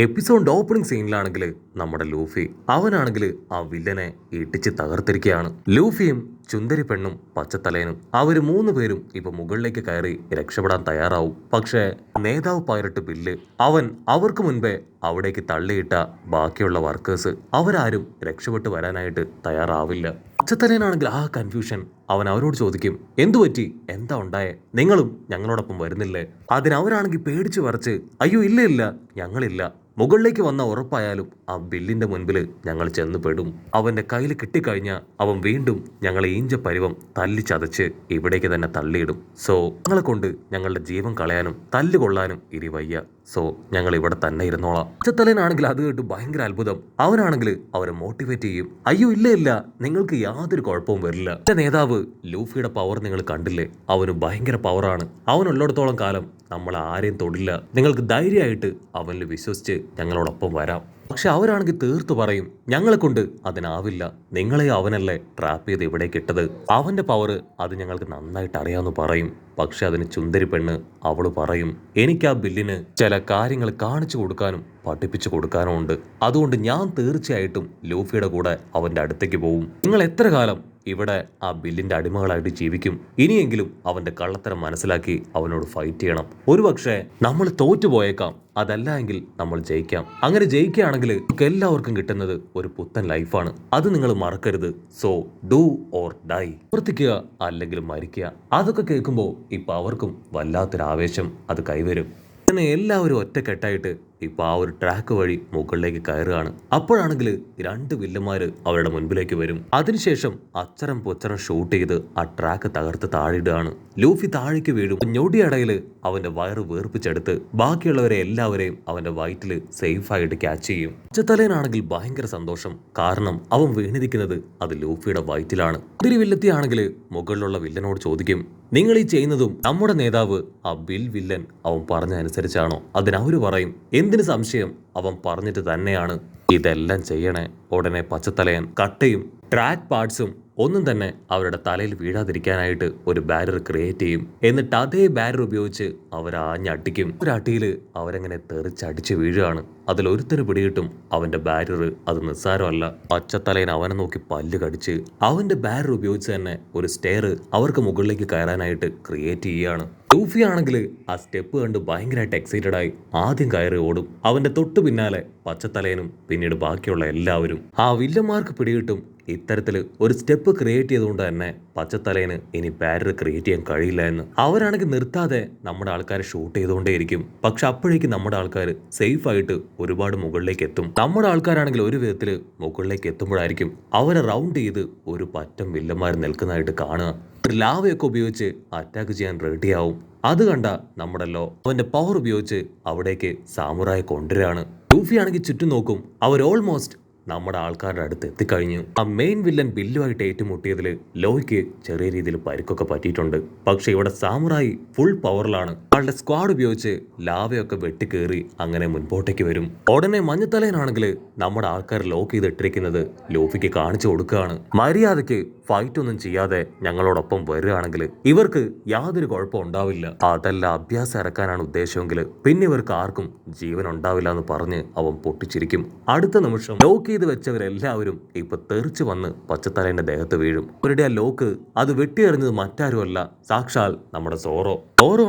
എപ്പിസോഡിന്റെ opening സീനിലാണെങ്കിൽ നമ്മുടെ Luffy അവനാണെങ്കിൽ ആ വില്ലനെ ഇടിച്ച് തകർത്തിരിക്കുകയാണ്. ലൂഫിയും ചുന്ദരി പെണ്ണും പച്ചത്തലയനും അവര് മൂന്ന് പേരും ഇപ്പൊ മുകളിലേക്ക് കയറി രക്ഷപ്പെടാൻ തയ്യാറാവും. പക്ഷേ നേതാവ് പൈറട്ട് ബില്ല് അവൻ അവർക്ക് മുൻപേ അവിടേക്ക് തള്ളിയിട്ട ബാക്കിയുള്ള വർക്കേഴ്സ് അവരാരും രക്ഷപ്പെട്ടു വരാനായിട്ട് തയ്യാറാവില്ല. പച്ചത്തലയനാണെങ്കിൽ ആ കൺഫ്യൂഷൻ അവൻ അവരോട് ചോദിക്കും, എന്തു പറ്റി, എന്താ ഉണ്ടായേ, നിങ്ങളും ഞങ്ങളോടൊപ്പം വരുന്നില്ലേ? അതിനവരാണെങ്കിൽ പേടിച്ചു വരച്ച്, അയ്യോ ഇല്ല ഇല്ല, ഞങ്ങളില്ല, മുകളിലേക്ക് വന്ന ഉറപ്പായാലും ആ ബില്ലിന്റെ മുൻപിൽ ഞങ്ങൾ ചെന്ന് പെടും. അവന്റെ കയ്യിൽ കിട്ടിക്കഴിഞ്ഞാൽ അവൻ വീണ്ടും ഞങ്ങളെ ഈഞ്ച പരിവം തല്ലിച്ചതച്ച് ഇവിടേക്ക് തന്നെ തള്ളിയിടും. സോ ഞങ്ങളെ കൊണ്ട് ഞങ്ങളുടെ ജീവൻ കളയാനും തല്ലുകൊള്ളാനും ഇനി വയ്യ. സോ ഞങ്ങൾ ഇവിടെ തന്നെ ഇരുന്നോളാം. പച്ചത്തലനാണെങ്കിൽ അത് കേട്ട് ഭയങ്കര അത്ഭുതം. അവനാണെങ്കിൽ അവരെ മോട്ടിവേറ്റ് ചെയ്യും, അയ്യോ ഇല്ല ഇല്ല, നിങ്ങൾക്ക് യാതൊരു കുഴപ്പവും വരില്ല. എന്റെ നേതാവ് ലൂഫിയുടെ പവർ നിങ്ങൾ കണ്ടില്ലേ, അവന് ഭയങ്കര പവറാണ്. അവനുള്ളിടത്തോളം കാലം നമ്മൾ ആരെയും തൊടില്ല. നിങ്ങൾക്ക് ധൈര്യമായിട്ട് അവനിൽ വിശ്വസിച്ച് ഞങ്ങളോടൊപ്പം വരാം. പക്ഷെ അവരാണെങ്കിൽ തീർത്തു പറയും, ഞങ്ങളെ കൊണ്ട് അതിനാവില്ല, നിങ്ങളെ അവനല്ലേ ട്രാപ്പ് ചെയ്ത് ഇവിടേക്ക് ഇട്ടത്, അവന്റെ പവർ അത് ഞങ്ങൾക്ക് നന്നായിട്ട് അറിയാമെന്ന് പറയും. പക്ഷെ അതിന് ചുന്ദരി പെണ്ണ് അവള് പറയും, എനിക്ക് ആ ബില്ലിന് ചില കാര്യങ്ങൾ കാണിച്ചു കൊടുക്കാനും പഠിപ്പിച്ചു കൊടുക്കാനും ഉണ്ട്. അതുകൊണ്ട് ഞാൻ തീർച്ചയായിട്ടും ലൂഫിയുടെ കൂടെ അവന്റെ അടുത്തേക്ക് പോവും. നിങ്ങൾ എത്ര കാലം ഇവിടെ ആ ബില്ലിന്റെ അടിമകളായിട്ട് ജീവിക്കും? ഇനിയെങ്കിലും അവന്റെ കള്ളത്തരം മനസ്സിലാക്കി അവനോട് ഫൈറ്റ് ചെയ്യണം. ഒരുപക്ഷെ നമ്മൾ തോറ്റുപോയേക്കാം, അതല്ല എങ്കിൽ നമ്മൾ ജയിക്കാം. അങ്ങനെ ജയിക്കുകയാണെങ്കിൽ നമുക്ക് എല്ലാവർക്കും കിട്ടുന്നത് ഒരു പുത്തൻ ലൈഫാണ്. അത് നിങ്ങൾ മറക്കരുത്. സോ ഡു ഓർ ഡൈ, പ്രവർത്തിക്കുക അല്ലെങ്കിൽ മരിക്കുക. അതൊക്കെ കേൾക്കുമ്പോൾ ഇപ്പൊ അവർക്കും വല്ലാത്തൊരു ആവേശം അത് കൈവരും. അങ്ങനെ എല്ലാവരും ഒറ്റക്കെട്ടായിട്ട് ഇപ്പൊ ആ ഒരു ട്രാക്ക് വഴി മുകളിലേക്ക് കയറുകയാണ്. അപ്പോഴാണെങ്കിൽ രണ്ട് വില്ലന്മാര് അവരുടെ മുൻപിലേക്ക് വരും. അതിനുശേഷം അച്ചരം പൊച്ചരം ഷൂട്ട് ചെയ്ത് ആ ട്രാക്ക് തകർത്ത് താഴെയിടുകയാണ്. ലൂഫി താഴേക്ക് വീഴും. ഞൊടിയടയില് അവന്റെ വയറ് വീർപ്പിച്ചെടുത്ത് ബാക്കിയുള്ളവരെ എല്ലാവരെയും അവന്റെ വയറ്റില് സേഫ് ആയിട്ട് ക്യാച്ച് ചെയ്യും. പച്ചത്തലയനാണെങ്കിൽ ഭയങ്കര സന്തോഷം. കാരണം അവൻ വീണിരിക്കുന്നത് അത് ലൂഫിയുടെ വയറ്റിലാണ്. ഒത്തിരി വില്ലത്തിയാണെങ്കിൽ മുകളിലുള്ള വില്ലനോട് ചോദിക്കും, നിങ്ങൾ ഈ ചെയ്യുന്നതും നമ്മുടെ നേതാവ് ആ വില്ലൻ അവൻ പറഞ്ഞ അനുസരിച്ചാണോ? അതിനവര് പറയും, എന്തിന് സംശയം, അവൻ പറഞ്ഞിട്ട് തന്നെയാണ് ഇതെല്ലാം ചെയ്യണേ. ഉടനെ പച്ചത്തലയൻ കട്ടയും ട്രാക്ക് പാർട്സും ഒന്നും തന്നെ അവരുടെ തലയിൽ വീഴാതിരിക്കാനായിട്ട് ഒരു ബാരിയർ ക്രിയേറ്റ് ചെയ്യും. എന്നിട്ട് അതേ ബാരിയർ ഉപയോഗിച്ച് അവരാഞ്ഞടിക്കും. ഒരടിയില് അവരെങ്ങനെ തെറിച്ചടിച്ച് വീഴുകയാണ്. അതിലൊരുത്തന് പിടികിട്ടും അവന്റെ ബാരിയർ അത് നിസ്സാരമല്ല. പച്ചത്തലയൻ അവനെ നോക്കി പല്ല് കടിച്ച് അവന്റെ ബാരിയർ ഉപയോഗിച്ച് തന്നെ ഒരു സ്റ്റെയർ അവർക്ക് മുകളിലേക്ക് കയറാനായിട്ട് ക്രിയേറ്റ് ചെയ്യുകയാണ്. ലൂഫി ആണെങ്കിൽ ആ സ്റ്റെപ്പ് കണ്ട് ഭയങ്കരമായിട്ട് എക്സൈറ്റഡ് ആയി ആദ്യം കയറി ഓടും. അവന്റെ തൊട്ടു പിന്നാലെ പച്ചത്തലയനും പിന്നീട് ബാക്കിയുള്ള എല്ലാവരും. ആ വില്ലന്മാർക്ക് പിടികിട്ടും ഇത്തരത്തിൽ ഒരു സ്റ്റെപ്പ് ക്രിയേറ്റ് ചെയ്തുകൊണ്ട് തന്നെ പച്ചത്തലയന് ഇനി ബാരിയർ ക്രിയേറ്റ് ചെയ്യാൻ കഴിയില്ല എന്ന്. അവരാണെങ്കിൽ നിർത്താതെ നമ്മുടെ ആൾക്കാരെ ഷൂട്ട് ചെയ്തുകൊണ്ടേയിരിക്കും. പക്ഷെ അപ്പോഴേക്കും നമ്മുടെ ആൾക്കാർ സേഫ് ആയിട്ട് ഒരുപാട് മുകളിലേക്ക് എത്തും. നമ്മുടെ ആൾക്കാരാണെങ്കിൽ ഒരു വിധത്തിൽ മുകളിലേക്ക് എത്തുമ്പോഴായിരിക്കും അവരെ റൗണ്ട് ചെയ്ത് ഒരു പറ്റം വില്ലന്മാർ നിൽക്കുന്നതായിട്ട് കാണുക. ലാവയൊക്കെ ഉപയോഗിച്ച് അറ്റാക്ക് ചെയ്യാൻ റെഡിയാവും. അത് കണ്ട നമ്മുടെ അവന്റെ പവർ ഉപയോഗിച്ച് അവിടേക്ക് സാമുറായി കൊണ്ടുവരാണ്. ലൂഫി ആണെങ്കിൽ ചുറ്റും നോക്കും. അവർ ഓൾമോസ്റ്റ് നമ്മുടെ ആൾക്കാരുടെ അടുത്ത് എത്തിക്കഴിഞ്ഞു. ആ മെയിൻ വില്ലൻ ബില്ലുമായിട്ട് ഏറ്റുമുട്ടിയതിൽ ലോയ്ക്ക് ചെറിയ രീതിയിൽ പരിക്കൊക്കെ പറ്റിയിട്ടുണ്ട്. പക്ഷെ ഇവിടെ സാമുറായി ഫുൾ പവറിലാണ്. ആളുടെ സ്ക്വാഡ് ഉപയോഗിച്ച് ലാവയൊക്കെ വെട്ടിക്കേറി അങ്ങനെ മുൻപോട്ടേക്ക് വരും. ഉടനെ മഞ്ഞത്തലയനാണെങ്കിൽ നമ്മുടെ ആൾക്കാർ ലോക്ക് ചെയ്തിട്ടിരിക്കുന്നത് ലൂഫിക്ക് കാണിച്ചു കൊടുക്കുകയാണ്. മര്യാദയ്ക്ക് ഫൈറ്റ് ഒന്നും ചെയ്യാതെ ഞങ്ങളോടൊപ്പം വരികയാണെങ്കിൽ ഇവർക്ക് യാതൊരു കുഴപ്പം ഉണ്ടാവില്ല. അതല്ല അഭ്യാസം ഇറക്കാനാണ് ഉദ്ദേശമെങ്കിൽ പിന്നെ ഇവർക്ക് ആർക്കും ജീവൻ ഉണ്ടാവില്ല എന്ന് പറഞ്ഞ് അവൻ പൊട്ടിച്ചിരിക്കും. അടുത്ത നിമിഷം ലോക്ക് ചെയ്ത് വെച്ചവരെല്ലാവരും ഇപ്പൊ തെറിച്ചു വന്ന് പച്ചത്തലയന്റെ ദേഹത്ത് വീഴും. അവരുടെ ആ ലോക്ക് അത് വെട്ടിയെറിഞ്ഞത് മറ്റാരുമല്ല, സാക്ഷാൽ നമ്മുടെ സോറോ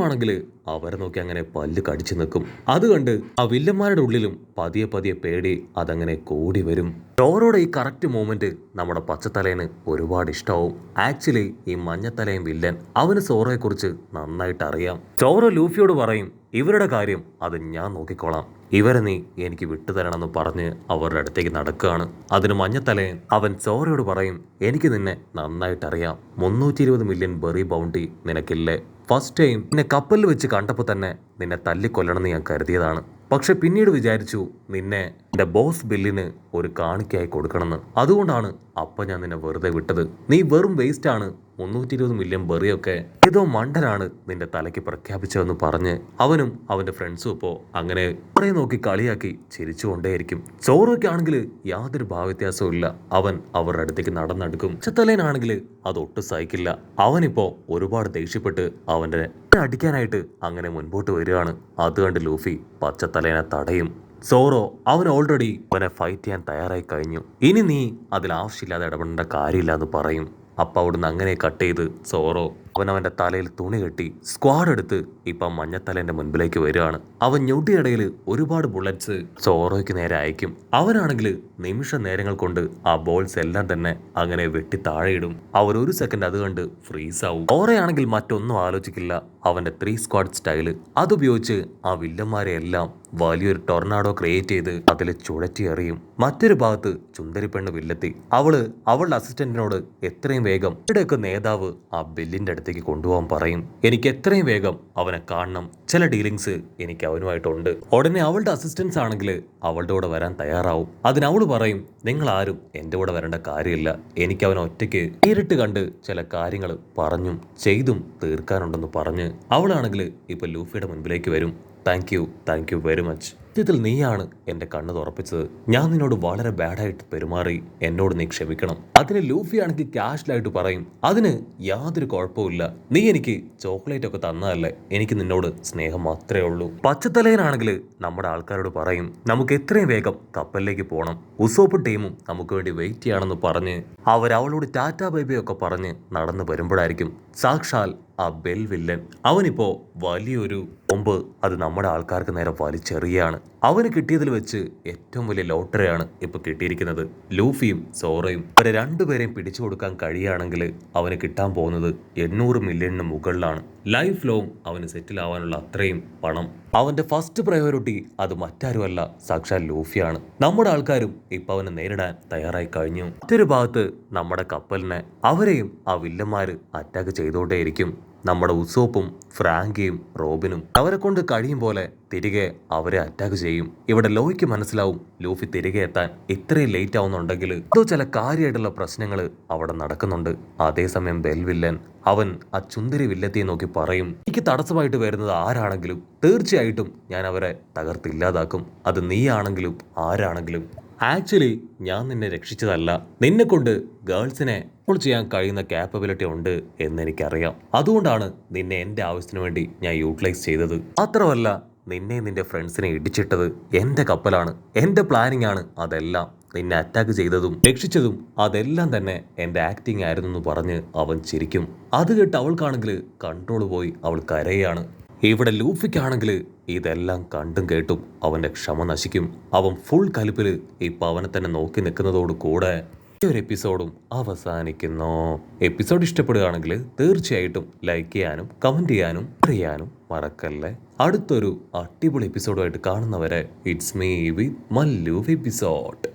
ആണെങ്കിൽ അവരെ നോക്കി അങ്ങനെ പല്ല് കടിച്ചു നിൽക്കും. അതുകൊണ്ട് ആ വില്ലന്മാരുടെ ഉള്ളിലും പതിയെ പതിയെ പേടി അതങ്ങനെ കൂടി വരും. സോറോയുടെ ഈ കറക്റ്റ് മൂമെന്റ് നമ്മുടെ പച്ചത്തലയന് ഒരുപാട് ഇഷ്ടമാവും. ആക്ച്വലി ഈ മഞ്ഞത്തലയൻ വില്ലൻ അവന് സോറോയെ കുറിച്ച് നന്നായിട്ട് അറിയാം. സോറോ ലൂഫിയോട് പറയും, ഇവരുടെ കാര്യം അത് ഞാൻ നോക്കിക്കോളാം, ഇവരെ നീ എനിക്ക് വിട്ടുതരണമെന്ന് പറഞ്ഞ് അവരുടെ അടുത്തേക്ക് നടക്കുകയാണ്. അതിന് മഞ്ഞത്തലയൻ അവൻ സോറോയോട് പറയും, എനിക്ക് നിന്നെ നന്നായിട്ട് അറിയാം, 320 മില്യൺ ബെറി ബൗണ്ടി നിനക്കില്ലേ? ഫസ്റ്റ് ടൈം നിന്നെ കപ്പലിൽ വെച്ച് കണ്ടപ്പോൾ തന്നെ നിന്നെ തല്ലിക്കൊല്ലണമെന്ന് ഞാൻ കരുതിയതാണ്. പക്ഷെ പിന്നീട് വിചാരിച്ചു നിന്നെ എൻ്റെ ബോസ് ബില്ലിന് ഒരു കാണിക്കായി കൊടുക്കണമെന്ന്. അതുകൊണ്ടാണ് അപ്പൊ ഞാൻ നിന്നെ വെറുതെ വിട്ടത്. നീ വെറും വേസ്റ്റ് ആണ്. 320 മില്യൺ ബെറിയൊക്കെ ഏതോ മണ്ടനാണ് നിന്റെ തലയ്ക്ക് പ്രഖ്യാപിച്ചതെന്ന് പറഞ്ഞ് അവനും അവന്റെ ഫ്രണ്ട്സും ഇപ്പോ അങ്ങനെ കുറെ നോക്കി കളിയാക്കി ചിരിച്ചുകൊണ്ടേയിരിക്കും. സോറോയ്ക്കാണെങ്കിൽ യാതൊരു ഭാവവ്യത്യാസവും ഇല്ല. അവൻ അവരുടെ അടുത്തേക്ക് നടന്നെടുക്കും. പച്ചത്തലയനാണെങ്കിൽ അതൊട്ടും സഹിക്കില്ല. അവനിപ്പോ ഒരുപാട് ദേഷ്യപ്പെട്ട് അവന്റെ അടിക്കാനായിട്ട് അങ്ങനെ മുൻപോട്ട് വരികയാണ്. അത് കണ്ട് ലൂഫി പച്ചത്തലയനെ തടയും. സോറോ അവൻ ഓൾറെഡി അവനെ ഫൈറ്റ് ചെയ്യാൻ തയ്യാറായി കഴിഞ്ഞു. ഇനി നീ അതിൽ ആവശ്യമില്ലാതെ ഇടപെടേണ്ട കാര്യമില്ല എന്ന് പറയും. അപ്പം അവിടുന്ന് അങ്ങനെ കട്ട് ചെയ്ത് സോറോ അവൻ്റെ തലയിൽ തുണി കെട്ടി സ്ക്വാഡ് എടുത്ത് ഇപ്പം മഞ്ഞത്തലേന്റെ മുൻപിലേക്ക് വരികയാണ്. അവൻ ഞൊട്ടിയിടയിൽ ഒരുപാട് ബുള്ളറ്റ്സ് സോറോയ്ക്ക് നേരെ അയക്കും. അവനാണെങ്കിൽ നിമിഷ നേരങ്ങൾ കൊണ്ട് ആ ബോൾസ് എല്ലാം തന്നെ അങ്ങനെ വെട്ടി താഴെയിടും. അവർ ഒരു സെക്കൻഡ് അത് കണ്ട് ഫ്രീസ് ആവും. ഓറയാണെങ്കിൽ മറ്റൊന്നും ആലോചിക്കില്ല. അവന്റെ 3 സ്ക്വാഡ് സ്റ്റൈല് അതുപയോഗിച്ച് ആ വില്ലന്മാരെ എല്ലാം വലിയൊരു ടൊർണാഡോ ക്രിയേറ്റ് ചെയ്ത് അതിൽ ചുഴറ്റി എറിയും. മറ്റൊരു ഭാഗത്ത് ചുന്ദരി പെണ്ണ് വില്ലെത്തി. അവളുടെ അസിസ്റ്റന്റിനോട് എത്രയും വേഗം ഇവിടെയൊക്കെ നേതാവ് ആ ബില്ലിന്റെ അടുത്തേക്ക് കൊണ്ടുപോകാൻ പറയും. എനിക്ക് എത്രയും വേഗം അവനെ കാണണം, ചില ഡീലിങ്സ് എനിക്ക് അവനുമായിട്ടുണ്ട്. ഉടനെ അവളുടെ അസിസ്റ്റൻസ് ആണെങ്കിൽ അവളുടെ കൂടെ വരാൻ തയ്യാറാവും. അതിന് അവള് പറയും, നിങ്ങൾ ആരും എന്റെ കൂടെ വരേണ്ട കാര്യമില്ല, എനിക്ക് അവൻ ഒറ്റയ്ക്ക് നേരിട്ട് കണ്ട് ചില കാര്യങ്ങൾ പറഞ്ഞും ചെയ്തും തീർക്കാനുണ്ടെന്ന് പറഞ്ഞ് അവളാണെങ്കിൽ ഇപ്പൊ ലൂഫിയുടെ മുൻപിലേക്ക് വരും. Thank you very much. സത്യത്തിൽ നീയാണ് എന്റെ കണ്ണ് തുറപ്പിച്ചത്. ഞാൻ നിന്നോട് വളരെ ബാഡായിട്ട് പെരുമാറി, എന്നോട് നീ ക്ഷമിക്കണം. അതിന് ലൂഫി ആണെങ്കിൽ കാഷ്വലായിട്ട് പറയും, അതിന് യാതൊരു കുഴപ്പമില്ല, നീ എനിക്ക് ചോക്ലേറ്റ് ഒക്കെ തന്നതല്ലേ, എനിക്ക് നിന്നോട് സ്നേഹം മാത്രമേ ഉള്ളൂ. പച്ചത്തലയനാണെങ്കിൽ നമ്മുടെ ആൾക്കാരോട് പറയും, നമുക്ക് എത്രയും വേഗം കപ്പലിലേക്ക് പോകണം, ഉസോപ്പ് ടീമും നമുക്ക് വേണ്ടി വെയിറ്റ് ചെയ്യണമെന്ന് പറഞ്ഞ് അവളോട് ടാറ്റാ ബൈബൈ ഒക്കെ പറഞ്ഞ് നടന്നു വരുമ്പോഴായിരിക്കും സാക്ഷാൽ ആ ബെൽ വില്ലൻ അവനിപ്പോ വലിയൊരു ബോംബ് അത് നമ്മുടെ ആൾക്കാർക്ക് നേരെ വലിച്ചെറിയാണ്. അവന് കിട്ടിയതിൽ വെച്ച് ഏറ്റവും വലിയ ലോട്ടറിയാണ് ഇപ്പൊ കിട്ടിയിരിക്കുന്നത്. ലൂഫിയും സോറയും അവരെ രണ്ടുപേരെയും പിടിച്ചു കൊടുക്കാൻ കഴിയുകയാണെങ്കിൽ അവന് കിട്ടാൻ പോകുന്നത് 800 മില്യണിന് മുകളിലാണ്. ലൈഫ് ലോങ് അവന് സെറ്റിൽ ആവാനുള്ള അത്രയും പണം. അവന്റെ ഫസ്റ്റ് പ്രയോറിറ്റി അത് മറ്റാരുമല്ല, സാക്ഷാൽ ലൂഫിയാണ്. നമ്മുടെ ആൾക്കാരും ഇപ്പൊ അവനെ നേരിടാൻ തയ്യാറായി കഴിഞ്ഞു. മറ്റൊരു ഭാഗത്ത് നമ്മുടെ കപ്പലിനെ അവരെയും ആ വില്ലന്മാര് അറ്റാക്ക് ചെയ്തുകൊണ്ടേയിരിക്കും. നമ്മുടെ ഉസോപ്പും ഫ്രാങ്കിയും റോബിനും അവരെ കൊണ്ട് കഴിയും പോലെ തിരികെ അവരെ അറ്റാക്ക് ചെയ്യും. ഇവിടെ ലോയ്ക്ക് മനസ്സിലാവും ലൂഫി തിരികെ എത്താൻ ഇത്രയും ലേറ്റ് ആവുന്നുണ്ടെങ്കിൽ അതോ ചില കാര്യമായിട്ടുള്ള പ്രശ്നങ്ങൾ അവിടെ നടക്കുന്നുണ്ട്. അതേസമയം ബെൽ വില്ലൻ അവൻ ആ ചുന്ദരി വില്ലത്തിയെ നോക്കി പറയും, എനിക്ക് തടസ്സമായിട്ട് വരുന്നത് ആരാണെങ്കിലും തീർച്ചയായിട്ടും ഞാൻ അവരെ തകർത്തില്ലാതാക്കും, അത് നീയാണെങ്കിലും ആരാണെങ്കിലും. ആക്ച്വലി ഞാൻ നിന്നെ രക്ഷിച്ചതല്ല, നിന്നെ കൊണ്ട് ഗേൾസിനെ ചെയ്യാൻ കഴിയുന്ന കാപ്പബിലിറ്റി ഉണ്ട് എന്നെനിക്കറിയാം. അതുകൊണ്ടാണ് നിന്നെ എൻ്റെ ആവശ്യത്തിന് വേണ്ടി ഞാൻ യൂട്ടിലൈസ് ചെയ്തത്. മാത്രമല്ല നിന്നെ നിന്റെ ഫ്രണ്ട്സിനെ ഇടിച്ചിട്ടത് എൻ്റെ കപ്പലാണ്, എൻ്റെ പ്ലാനിങ് ആണ് അതെല്ലാം. നിന്നെ അറ്റാക്ക് ചെയ്തതും രക്ഷിച്ചതും അതെല്ലാം തന്നെ എൻ്റെ ആക്ടിങ് ആയിരുന്നു എന്ന് പറഞ്ഞ് അവൻ ചിരിക്കും. അത് കേട്ട് അവൾക്കാണെങ്കിൽ കൺട്രോൾ പോയി അവൾ കരയാണ്. ഇവിടെ ലൂഫിക്കാണെങ്കിൽ ഇതെല്ലാം കണ്ടും കേട്ടും അവന്റെ ക്ഷമ നശിക്കും. അവൻ ഫുൾ കലിപ്പില് ഇപ്പൊ അവനെ തന്നെ നോക്കി നിൽക്കുന്നതോട് കൂടെ ഈ ഒരു എപ്പിസോഡും അവസാനിക്കുന്നു. എപ്പിസോഡ് ഇഷ്ടപ്പെടുകയാണെങ്കിൽ തീർച്ചയായിട്ടും ലൈക്ക് ചെയ്യാനും കമന്റ് ചെയ്യാനും മറക്കല്ലേ. അടുത്തൊരു അടിപൊളി എപ്പിസോഡുമായിട്ട് കാണുന്നവരെ it's me with Mallu episode.